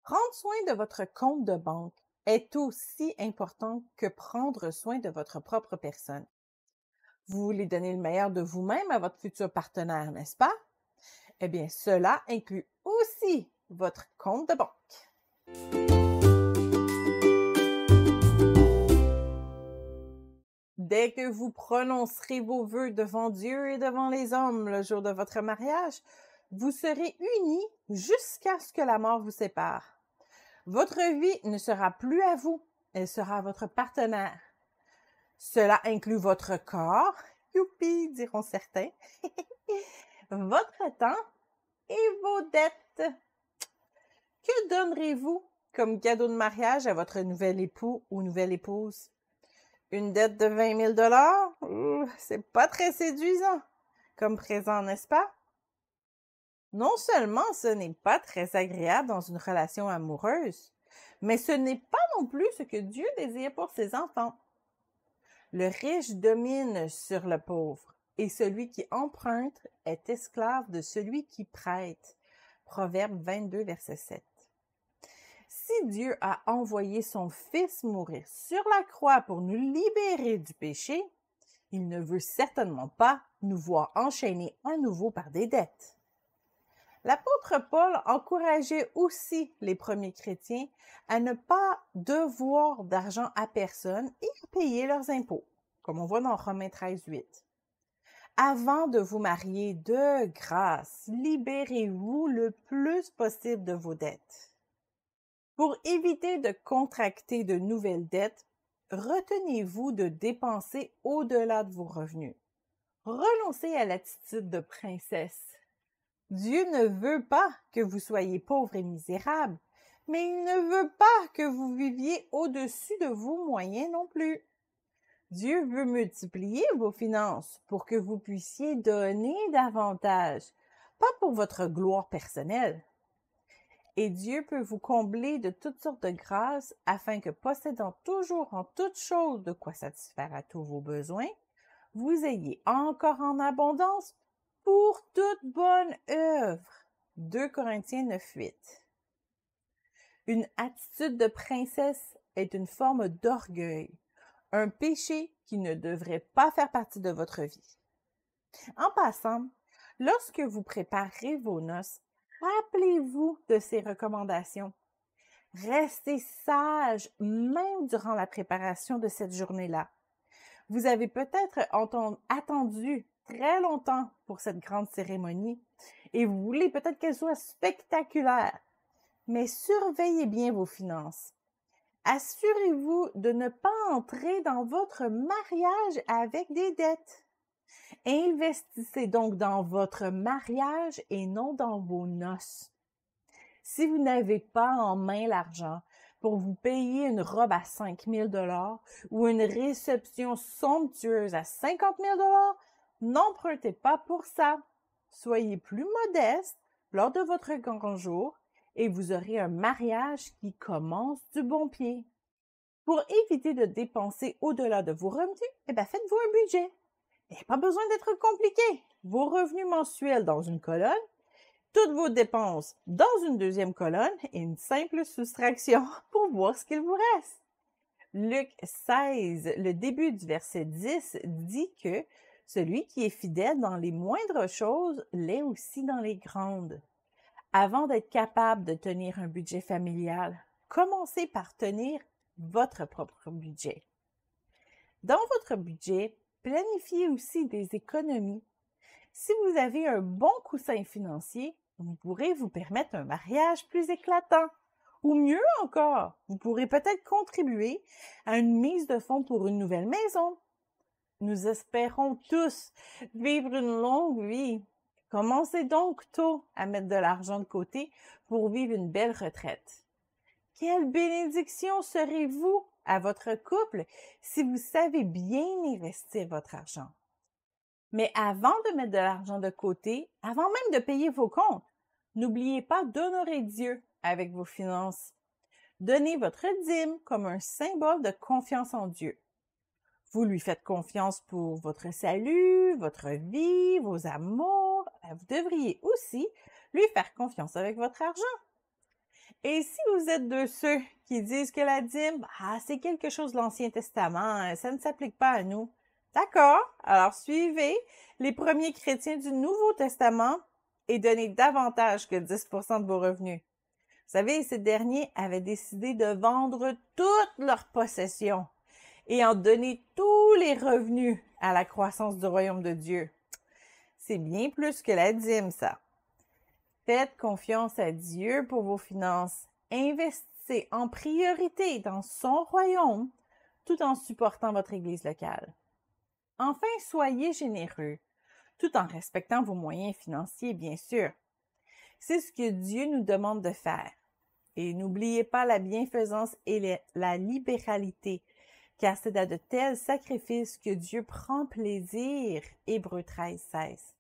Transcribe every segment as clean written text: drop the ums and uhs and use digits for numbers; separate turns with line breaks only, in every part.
Prendre soin de votre compte de banque est aussi important que prendre soin de votre propre personne. Vous voulez donner le meilleur de vous-même à votre futur partenaire, n'est-ce pas? Eh bien, cela inclut aussi votre compte de banque. Dès que vous prononcerez vos vœux devant Dieu et devant les hommes le jour de votre mariage, vous serez unis jusqu'à ce que la mort vous sépare. Votre vie ne sera plus à vous, elle sera à votre partenaire. Cela inclut votre corps, youpi, diront certains, votre temps et vos dettes. Que donnerez-vous comme cadeau de mariage à votre nouvel époux ou nouvelle épouse? Une dette de 20 000 $? C'est pas très séduisant comme présent, n'est-ce pas? Non seulement ce n'est pas très agréable dans une relation amoureuse, mais ce n'est pas non plus ce que Dieu désire pour ses enfants. Le riche domine sur le pauvre, et celui qui emprunte est esclave de celui qui prête. Proverbe 22, verset 7. Si Dieu a envoyé son Fils mourir sur la croix pour nous libérer du péché, il ne veut certainement pas nous voir enchaînés à nouveau par des dettes. L'apôtre Paul encourageait aussi les premiers chrétiens à ne pas devoir d'argent à personne et à payer leurs impôts, comme on voit dans Romains 13, 8. Avant de vous marier, de grâce, libérez-vous le plus possible de vos dettes. Pour éviter de contracter de nouvelles dettes, retenez-vous de dépenser au-delà de vos revenus. Renoncez à l'attitude de princesse. Dieu ne veut pas que vous soyez pauvres et misérables, mais il ne veut pas que vous viviez au-dessus de vos moyens non plus. Dieu veut multiplier vos finances pour que vous puissiez donner davantage, pas pour votre gloire personnelle. Et Dieu peut vous combler de toutes sortes de grâces afin que, possédant toujours en toutes choses de quoi satisfaire à tous vos besoins, vous ayez encore en abondance pour toute bonne œuvre. 2 Corinthiens 9, 8. Une attitude de princesse est une forme d'orgueil, un péché qui ne devrait pas faire partie de votre vie. En passant, lorsque vous préparez vos noces, rappelez-vous de ces recommandations. Restez sage même durant la préparation de cette journée-là. Vous avez peut-être attendu très longtemps pour cette grande cérémonie et vous voulez peut-être qu'elle soit spectaculaire. Mais surveillez bien vos finances. Assurez-vous de ne pas entrer dans votre mariage avec des dettes. Investissez donc dans votre mariage et non dans vos noces. Si vous n'avez pas en main l'argent pour vous payer une robe à 5 000 $ ou une réception somptueuse à 50 000 $, n'empruntez pas pour ça. Soyez plus modeste lors de votre grand jour et vous aurez un mariage qui commence du bon pied. Pour éviter de dépenser au-delà de vos revenus, faites-vous un budget. Il n'y a pas besoin d'être compliqué. Vos revenus mensuels dans une colonne, toutes vos dépenses dans une deuxième colonne et une simple soustraction pour voir ce qu'il vous reste. Luc 16, le début du verset 10 dit que celui qui est fidèle dans les moindres choses l'est aussi dans les grandes. Avant d'être capable de tenir un budget familial, commencez par tenir votre propre budget. Dans votre budget, planifiez aussi des économies. Si vous avez un bon coussin financier, vous pourrez vous permettre un mariage plus éclatant. Ou mieux encore, vous pourrez peut-être contribuer à une mise de fonds pour une nouvelle maison. Nous espérons tous vivre une longue vie. Commencez donc tôt à mettre de l'argent de côté pour vivre une belle retraite. Quelle bénédiction serez-vous à votre couple si vous savez bien investir votre argent? Mais avant de mettre de l'argent de côté, avant même de payer vos comptes, n'oubliez pas d'honorer Dieu avec vos finances. Donnez votre dîme comme un symbole de confiance en Dieu. Vous lui faites confiance pour votre salut, votre vie, vos amours. Vous devriez aussi lui faire confiance avec votre argent. Et si vous êtes de ceux qui disent que la dîme, c'est quelque chose de l'Ancien Testament, ça ne s'applique pas à nous. D'accord, alors suivez les premiers chrétiens du Nouveau Testament et donnez davantage que 10% de vos revenus. Vous savez, ces derniers avaient décidé de vendre toutes leurs possessions et en donner tous les revenus à la croissance du royaume de Dieu. C'est bien plus que la dîme, ça. Faites confiance à Dieu pour vos finances. Investissez en priorité dans son royaume tout en supportant votre Église locale. Enfin, soyez généreux, tout en respectant vos moyens financiers, bien sûr. C'est ce que Dieu nous demande de faire. Et n'oubliez pas la bienfaisance et la libéralité, car c'est à de tels sacrifices que Dieu prend plaisir. Hébreux 13:16.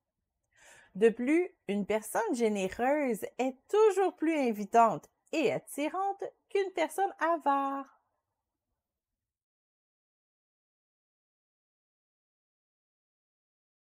De plus, une personne généreuse est toujours plus invitante et attirante qu'une personne avare.